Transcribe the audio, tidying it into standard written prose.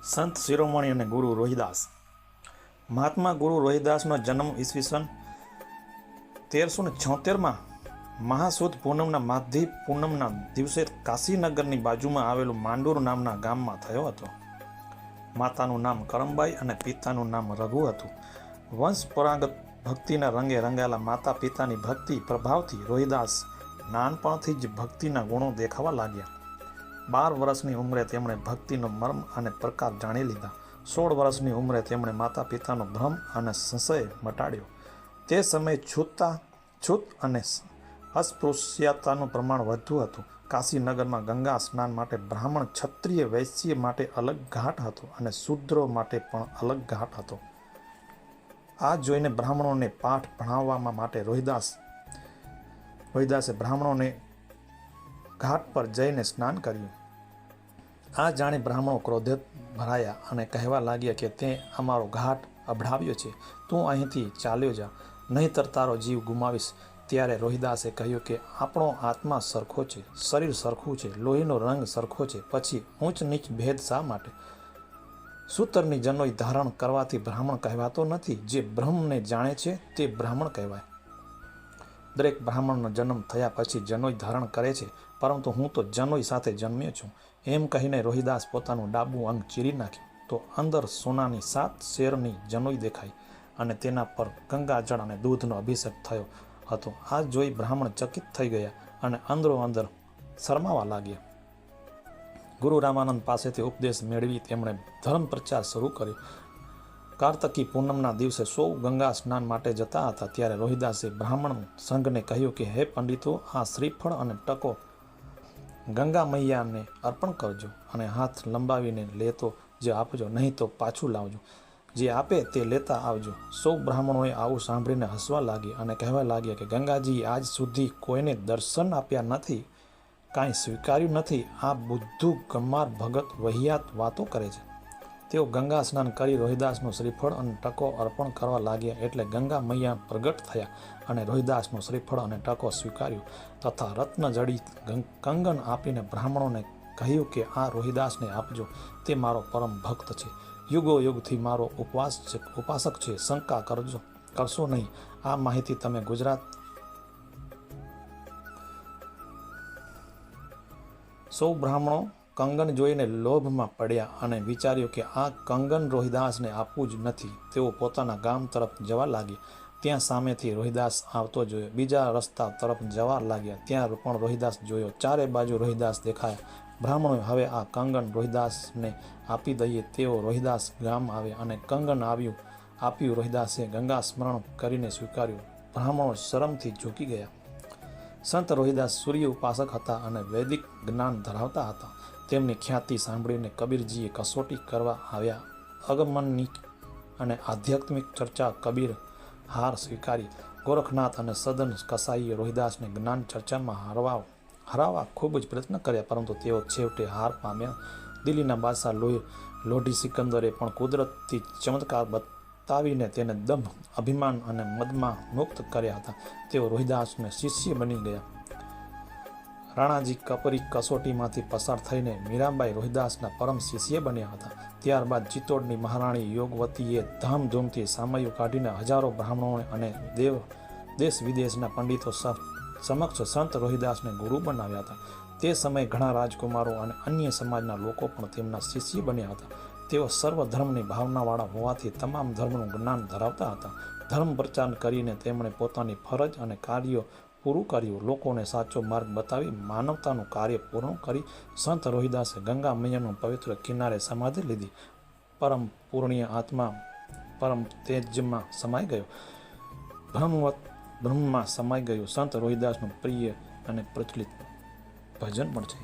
સંત શિરોમણી અને ગુરુ રોહિદાસ. મહાત્મા ગુરુ રોહિદાસનો જન્મ ઈસવીસન 1376માં મહાસુદ પૂનમના માધી પૂનમના દિવસે કાશીનગરની બાજુમાં આવેલું માંડુર નામના ગામમાં થયો હતો. માતાનું નામ કરમબાઈ અને પિતાનું નામ રઘુ હતું. વંશપરાગત ભક્તિના રંગે રંગાયેલા માતા પિતાની ભક્તિ પ્રભાવથી રોહિદાસ નાનપણથી જ ભક્તિના ગુણો દેખાવા લાગ્યા. 12 વર્ષની ઉંમરે તેમણે ભક્તિનો મર્મ અને પ્રકાર જાણી લીધા. 16 વર્ષની ઉંમરે તેમણે માતા પિતાનો ભ્રમ અને સંશય મટાડ્યો. તે સમયે છૂત અને અસ્પૃશ્યતાનું પ્રમાણ વધુ હતું. કાશીનગરમાં ગંગા સ્નાન માટે બ્રાહ્મણ, ક્ષત્રિય, વૈશ્ય માટે અલગ ઘાટ હતો અને શૂદ્રો માટે પણ અલગ ઘાટ હતો. આ જોઈને બ્રાહ્મણોને પાઠ ભણાવવા માટે રોહિદાસે બ્રાહ્મણોને ઘાટ પર જઈને સ્નાન કર્યું. આ જાણી બ્રાહ્મણો ક્રોધે ભરાયા અને કહેવા લાગ્યા કે તે અમારો ઘાટ અભડાવ્યો છે, તું અહીંથી ચાલ્યો જા, નહીંતર તારો જીવ ગુમાવીશ. ત્યારે રોહિદાસે કહ્યું કે આપણો આત્મા સરખો છે, શરીર સરખું છે, લોહીનો રંગ સરખો છે, પછી ઊંચ નીચ ભેદ શા માટે? સૂતરની જનોઈ ધારણ કરવાથી બ્રાહ્મણ કહેવાતો નથી. જે બ્રહ્મને જાણે છે તે બ્રાહ્મણ કહેવાય. દરેક બ્રાહ્મણનો જન્મ થયા પછી જનોઈ ધારણ કરે છે, પરંતુ હું તો જનોઈ સાથે જન્મ્યો છું. એમ કહીને રોહિદાસ પોતાનું ડાબું અંગ ચીરી નાખ્યું તો અંદર સોનાની 7 શેરની જનોઈ દેખાઈ અને તેના પર ગંગાજળ અને દૂધનો અભિષેક થયો હતો. આ જોઈ બ્રાહ્મણ ચકિત થઈ ગયા અને અંદરો અંદર શરમાવા લાગ્યા. ગુરુ રામાનંદ પાસેથી ઉપદેશ મેળવી તેમણે ધર્મ પ્રચાર શરૂ કર્યો. કાર્તકી પૂનમના દિવસે સૌ ગંગા સ્નાન માટે જતા હતા. ત્યારે રોહિદાસે બ્રાહ્મણ સંઘને કહ્યું કે હે પંડિતો, આ શ્રીફળ અને ટકો ગંગા મૈયાને અર્પણ કરજો અને હાથ લંબાવીને લેતો જ આપજો, નહીં તો પાછું લાવજો. જે આપે તે લેતા આવજો. સૌ બ્રાહ્મણોએ આવું સાંભળીને હસવા લાગ્યા અને કહેવા લાગ્યા કે ગંગાજી આજ સુધી કોઈને દર્શન આપ્યા નથી, કાંઈ સ્વીકાર્યું નથી. આ બુદ્ધુ ગમાર ભગત વહિયાત વાતો કરે છે. તેઓ ગંગા સ્નાન કરી રોહિદાસનું શ્રીફળ અને ટકો અર્પણ કરવા લાગ્યા એટલે ગંગા મૈયા પ્રગટ થયા અને રોહિદાસનું શ્રીફળ અને ટકો સ્વીકાર્યું તથા રત્નજડિત કંગન આપીને બ્રાહ્મણોને કહ્યું કે આ રોહિદાસને આપજો, તે મારો પરમ ભક્ત છે, યુગો યુગથી મારો ઉપાસક છે, શંકા કરશો નહીં. આ માહિતી તમે ગુજરાત સૌ બ્રાહ્મણો કંગન જોઈને લોભમાં પડ્યા અને વિચાર્યું કે આ કંગન રોહિદાસને આપવું જ નથી. તેઓ પોતાના ગામ તરફ જવા લાગ્યા. ત્યાં સામેથી રોહિદાસ આવતો જોયો. બીજા રસ્તા તરફ જવા લાગ્યા. ત્યાં પણ રોહિદાસ જોયો. ચારે બાજુ રોહિદાસ દેખાયા. બ્રાહ્મણોએ હવે આ કંગન રોહિદાસને આપી દઈએ. તેઓ રોહિદાસ ગામ આવ્યા અને કંગન આપ્યું. રોહિદાસે ગંગા સ્મરણ કરીને સ્વીકાર્યું. બ્રાહ્મણો શરમથી ઝૂકી ગયા. સંત રોહિદાસ સૂર્ય ઉપાસક હતા અને વૈદિક જ્ઞાન ધરાવતા હતા. તેમની ખ્યાતિ સાંભળીને કબીરજીએ કસોટી કરવા આવ્યા. અગમનની અને આધ્યાત્મિક ચર્ચા કબીર હાર સ્વીકારી. ગોરખનાથ અને સદન કસાઈએ રોહિદાસને જ્ઞાન ચર્ચામાં હરાવવા ખૂબ જ પ્રયત્ન કર્યા, પરંતુ તેઓ છેવટે હાર પામ્યા. દિલ્હીના બાદશાહ લોઢી સિકંદરે પણ કુદરતી ચમત્કાર બતાવીને તેને દંભ, અભિમાન અને મદમાં મુક્ત કર્યા હતા. તેઓ રોહિદાસને શિષ્ય બની ગયા. રાણાજી કપરી કસોટીમાંથી પસાર થઈને મીરાબાઈ રોહિદાસના પરમ શિષ્ય બન્યા હતા. ત્યારબાદ ચિત્તોડની મહારાણી યોગવતીએ ધામધૂમથી સામયું કાઢીને હજારો બ્રાહ્મણો અને દેશ વિદેશના પંડિતો સમક્ષ સંત રોહિદાસને ગુરુ બનાવ્યા હતા. તે સમયે ઘણા રાજકુમારો અને અન્ય સમાજના લોકો પણ તેમના શિષ્ય બન્યા હતા. તેઓ સર્વ ધર્મની ભાવનાવાળા હોવાથી તમામ ધર્મનું જ્ઞાન ધરાવતા હતા. ધર્મ પ્રચાર કરીને તેમણે પોતાની ફરજ અને કાર્યો પૂરું કર્યું. લોકોને સાચો માર્ગ બતાવી માનવતાનું કાર્ય પૂર્ણ કરી સંત રોહિદાસે ગંગા મૈયાનું પવિત્ર કિનારે સમાધિ લીધી. પરમ પૂર્ણિય આત્મા પરમ તેજમાં સમાઈ ગયો, બ્રહ્મમાં સમાઈ ગયું. સંત રોહિદાસનું પ્રિય અને પ્રચલિત ભજન પણ છે.